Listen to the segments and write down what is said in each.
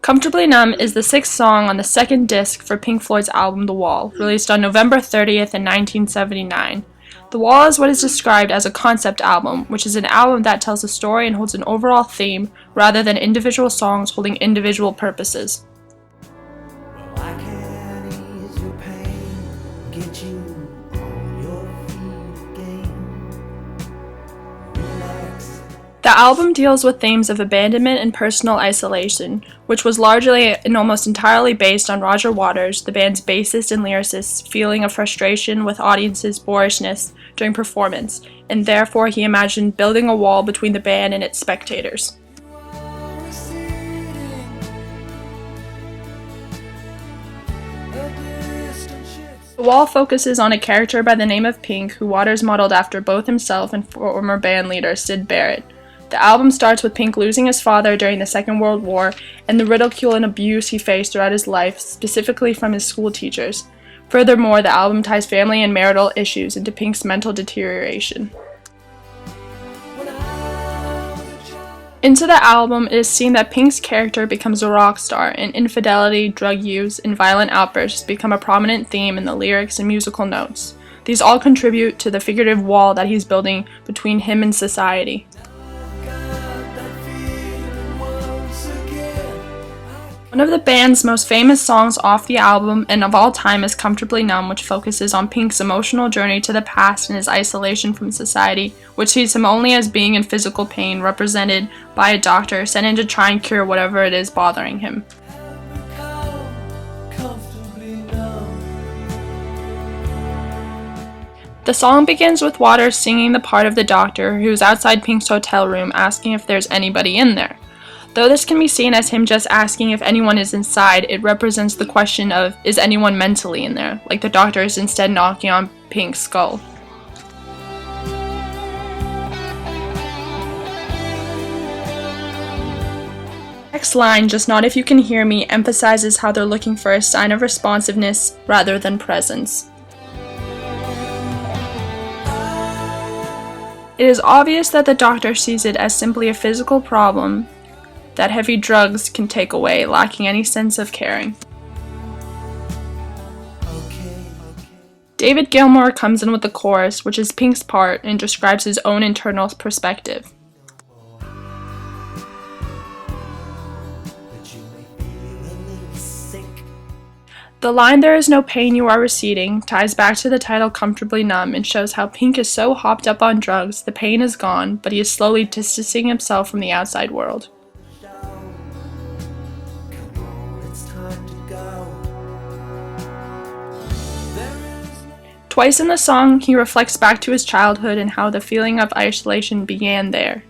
Comfortably Numb is the sixth song on the second disc for Pink Floyd's album The Wall, released on November 30th in 1979. The Wall is what is described as a concept album, which is an album that tells a story and holds an overall theme rather than individual songs holding individual purposes. The album deals with themes of abandonment and personal isolation, which was largely and almost entirely based on Roger Waters, the band's bassist and lyricist's feeling of frustration with audiences' boorishness during performance, and therefore he imagined building a wall between the band and its spectators. The Wall focuses on a character by the name of Pink, who Waters modeled after both himself and former band leader Syd Barrett. The album starts with Pink losing his father during the Second World War and the ridicule and abuse he faced throughout his life, specifically from his school teachers. Furthermore, the album ties family and marital issues into Pink's mental deterioration. Into the album, it is seen that Pink's character becomes a rock star, and infidelity, drug use, and violent outbursts become a prominent theme in the lyrics and musical notes. These all contribute to the figurative wall that he's building between him and society. One of the band's most famous songs off the album and of all time is Comfortably Numb, which focuses on Pink's emotional journey to the past and his isolation from society, which sees him only as being in physical pain, represented by a doctor sent in to try and cure whatever it is bothering him. The song begins with Waters singing the part of the doctor who is outside Pink's hotel room asking if there's anybody in there. Though this can be seen as him just asking if anyone is inside, it represents the question of, is anyone mentally in there, like the doctor is instead knocking on Pink's skull. Next line, "Just not if you can hear me," emphasizes how they're looking for a sign of responsiveness rather than presence. It is obvious that the doctor sees it as simply a physical problem that heavy drugs can take away, lacking any sense of caring. David Gilmour comes in with the chorus, which is Pink's part, and describes his own internal perspective. The line "there is no pain, you are receding" ties back to the title Comfortably Numb and shows how Pink is so hopped up on drugs, the pain is gone, but he is slowly distancing himself from the outside world. Twice in the song, he reflects back to his childhood and how the feeling of isolation began there.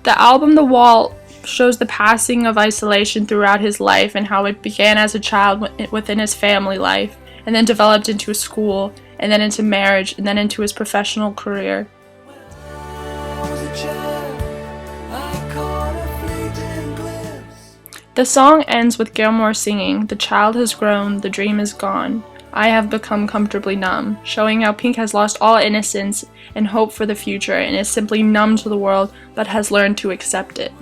The album The Wall shows the passing of isolation throughout his life and how it began as a child within his family life, and then developed into school, and then into marriage, and then into his professional career. The song ends with Gilmour singing, "The child has grown, the dream is gone. I have become comfortably numb," showing how Pink has lost all innocence and hope for the future and is simply numb to the world but has learned to accept it.